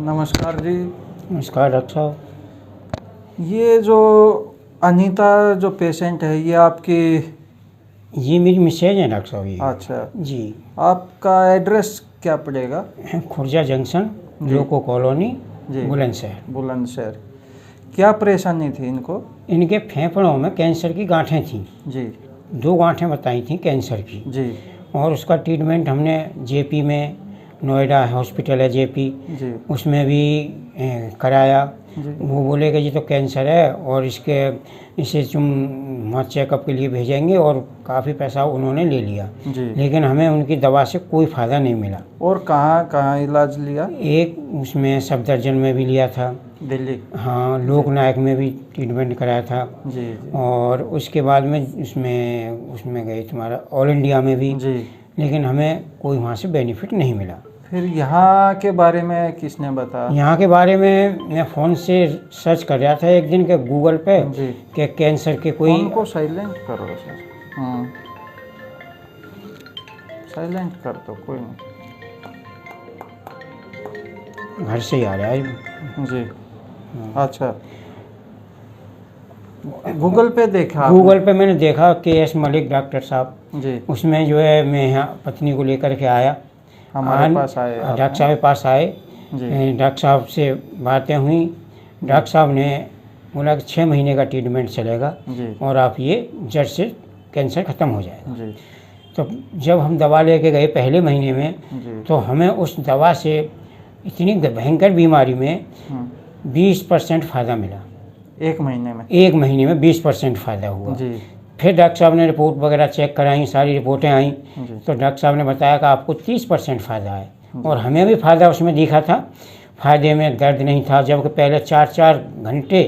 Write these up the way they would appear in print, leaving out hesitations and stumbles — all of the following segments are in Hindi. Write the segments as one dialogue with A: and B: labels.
A: नमस्कार जी।
B: नमस्कार डॉक्टर साहब।
A: ये जो अनीता जो पेशेंट है ये आपकी?
B: ये मेरी मिसेज है डॉक्टर साहब। ये
A: अच्छा
B: जी।
A: आपका एड्रेस क्या पड़ेगा?
B: खुर्जा जंक्शन, लोको कॉलोनी,
A: जी,
B: बुलंदशहर।
A: बुलंदशहर। क्या परेशानी थी इनको?
B: इनके फेफड़ों में कैंसर की गांठें थीं।
A: जी
B: 2 गांठें बताई थी कैंसर की।
A: जी
B: और उसका ट्रीटमेंट हमने जेपी में, नोएडा हॉस्पिटल है जेपी,
A: जी
B: उसमें भी कराया।
A: जी
B: वो बोले कि ये तो कैंसर है और इसे तुम वहाँ चेकअप के लिए भेजेंगे, और काफ़ी पैसा उन्होंने ले लिया।
A: जी।
B: लेकिन हमें उनकी दवा से कोई फ़ायदा नहीं मिला।
A: और कहाँ कहाँ इलाज लिया?
B: एक उसमें सफदरजंग में भी लिया था,
A: दिल्ली?
B: हाँ, लोकनायक में भी ट्रीटमेंट कराया था।
A: जी जी
B: और उसके बाद में उसमें गए तुम्हारा ऑल इंडिया में भी,
A: जी।
B: लेकिन हमें कोई वहाँ से बेनिफिट नहीं मिला।
A: फिर यहाँ के बारे में किसने बताया?
B: यहाँ के बारे में मैं फ़ोन से सर्च कर रहा था एक दिन के गूगल पे
A: जी।
B: कि कैंसर के कोई।
A: फोन को साइलेंट करो सर। साइलेंट कर दो, कोई नहीं।
B: घर से ही आ रहा है।
A: जी अच्छा। गूगल पे देखा आपने?
B: गूगल पे मैंने देखा KS मलिक डॉक्टर साहब,
A: जी।
B: उसमें जो है मैं यहाँ पत्नी को लेकर के आया,
A: हमारे पास आए आपने?
B: डॉक्टर साहब के पास आए।
A: जी
B: डॉक्टर साहब से बातें हुई। डॉक्टर साहब ने बोला कि 6 महीने का ट्रीटमेंट चलेगा
A: जी
B: और आप ये जड़ से कैंसर ख़त्म हो जाएगा।
A: जी
B: तो जब हम दवा लेके गए पहले महीने में,
A: जी।
B: तो हमें उस दवा से इतनी भयंकर बीमारी में 20% फ़ायदा मिला।
A: 1 महीने में?
B: 1 महीने में 20% फ़ायदा हुआ।
A: जी
B: फिर डॉक्टर साहब ने रिपोर्ट वगैरह चेक कराई, सारी रिपोर्टें आईं,
A: जी
B: तो डॉक्टर साहब ने बताया कि आपको 30% फ़ायदा है। और हमें भी फ़ायदा उसमें दिखा था। फ़ायदे में दर्द नहीं था, जबकि पहले 4-4 घंटे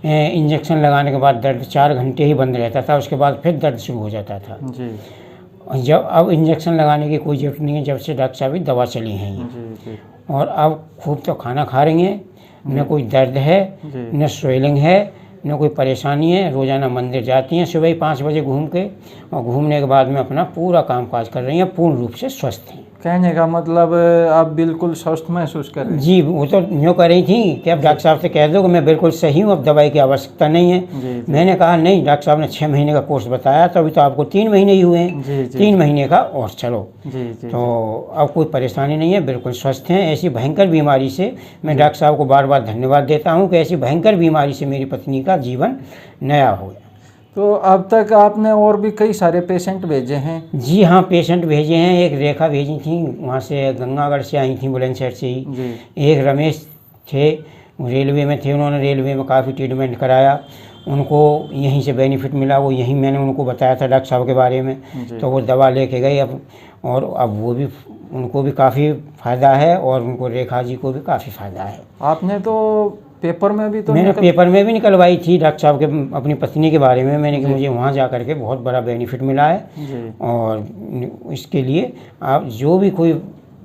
B: इंजेक्शन लगाने के बाद दर्द 4 घंटे ही बंद रहता था, उसके बाद फिर दर्द शुरू हो जाता था।
A: जी
B: जब अब इंजेक्शन लगाने की कोई ज़रूरत नहीं है, जब से डॉक्टर साहब की दवा चली हैं ये।
A: जी जी
B: और अब खूब तो खाना खा रही हैं, न कोई दर्द है,
A: जी
B: न स्वेलिंग है, न कोई परेशानी है। रोज़ाना मंदिर जाती हैं सुबह ही 5 बजे घूम के, और घूमने के बाद में अपना पूरा काम काज कर रही हैं, पूर्ण रूप से स्वस्थ हैं।
A: कहने का मतलब आप बिल्कुल स्वस्थ महसूस कर रहे हैं?
B: जी, वो तो यूँ कर रही थी कि अब डॉक्टर साहब से कह दो कि मैं बिल्कुल सही हूँ, अब दवाई की आवश्यकता नहीं है।
A: जी
B: मैंने कहा नहीं, डॉक्टर साहब ने 6 महीने का कोर्स बताया, तो अभी तो आपको 3 महीने ही हुए हैं।
A: जी जी
B: 3 महीने का और चलो।
A: जी जी
B: तो अब कोई परेशानी नहीं है, बिल्कुल स्वस्थ हैं। ऐसी भयंकर बीमारी से मैं डॉक्टर साहब को बार बार धन्यवाद देता हूँ कि ऐसी भयंकर बीमारी से मेरी पत्नी का जीवन नया हो गया।
A: तो अब तक आपने और भी कई सारे पेशेंट भेजे हैं?
B: जी हाँ, पेशेंट भेजे हैं। एक रेखा भेजी थी, वहाँ से गंगागढ़ से आई थी, बुलंदशहर से ही।
A: जी
B: एक रमेश थे, रेलवे में थे, उन्होंने रेलवे में काफ़ी ट्रीटमेंट कराया, उनको यहीं से बेनिफिट मिला। वो यहीं मैंने उनको बताया था डॉक्टर साहब के बारे में,
A: जी
B: तो वो दवा लेके गए अब, और अब वो भी, उनको भी काफ़ी फ़ायदा है, और उनको रेखा जी को भी काफ़ी फ़ायदा है।
A: आपने तो पेपर में भी तो
B: मैंने पेपर में भी निकलवाई थी डॉक्टर साहब के, अपनी पत्नी के बारे में मैंने कि मुझे वहाँ जा कर के बहुत बड़ा बेनिफिट मिला है।
A: जी
B: और इसके लिए आप जो भी कोई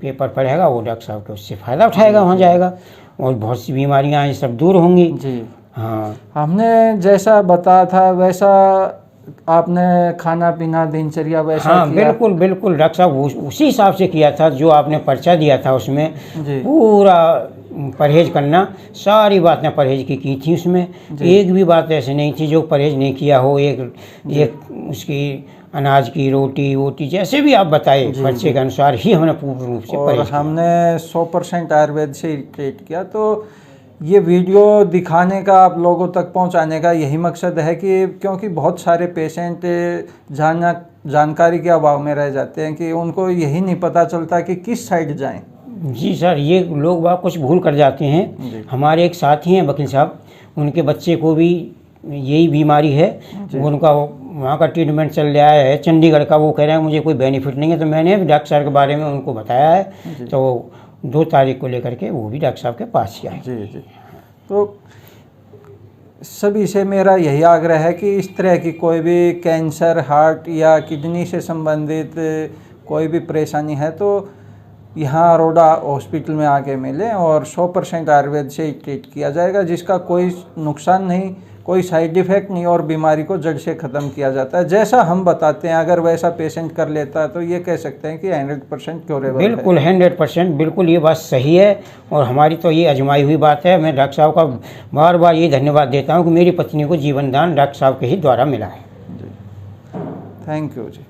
B: पेपर पढ़ेगा वो डॉक्टर साहब के उससे फ़ायदा उठाएगा, वहाँ जाएगा, और बहुत सी बीमारियाँ हैं सब दूर होंगी।
A: जी।
B: हाँ,
A: हमने जैसा बताया था वैसा आपने खाना पीना दिनचर्या वैसा
B: हाँ,
A: किया?
B: बिल्कुल बिल्कुल डॉक्टर साहब उसी हिसाब से किया था जो आपने पर्चा दिया था, उसमें
A: जी
B: पूरा परहेज करना, सारी बातें परहेज की थी उसमें। एक भी बात ऐसी नहीं थी जो परहेज नहीं किया हो। एक उसकी अनाज की रोटी वोटी जैसे भी आप बताए पर्चे के अनुसार ही हमने पूर्ण रूप से
A: और
B: परहेज किया।
A: हमने 100% आयुर्वेद से ही ट्रीट किया। तो ये वीडियो दिखाने का, आप लोगों तक पहुंचाने का यही मकसद है कि क्योंकि बहुत सारे पेशेंट जानकारी के अभाव में रह जाते हैं कि उनको यही नहीं पता चलता कि किस साइड जाएं।
B: जी सर, ये लोग बाग कुछ भूल कर जाते हैं। हमारे एक साथी हैं वकील साहब, उनके बच्चे को भी यही बीमारी है, उनका वहाँ का ट्रीटमेंट चल रहा है चंडीगढ़ का। वो कह रहे हैं मुझे कोई बेनिफिट नहीं है, तो मैंने डॉक्टर साहब के बारे में उनको बताया है, तो 2 तारीख को लेकर के वो भी डॉक्टर साहब के पास ही आए।
A: जी जी। तो सभी से मेरा यही आग्रह है कि इस तरह की कोई भी कैंसर, हार्ट या किडनी से संबंधित कोई भी परेशानी है तो यहाँ अरोड़ा हॉस्पिटल में आके मिलें, और 100% आयुर्वेद से ही ट्रीट किया जाएगा, जिसका कोई नुकसान नहीं, कोई साइड इफ़ेक्ट नहीं और बीमारी को जड़ से ख़त्म किया जाता है। जैसा हम बताते हैं अगर वैसा पेशेंट कर लेता है तो ये कह सकते हैं कि 100% क्योरेबल है।
B: बिल्कुल 100% बिल्कुल ये बात सही है और हमारी तो ये आजमाई हुई बात है। मैं डॉक्टर साहब का बार बार ये धन्यवाद देता हूँ कि मेरी पत्नी को जीवन दान डॉक्टर साहब के ही द्वारा मिला है।
A: जी, थैंक यू जी।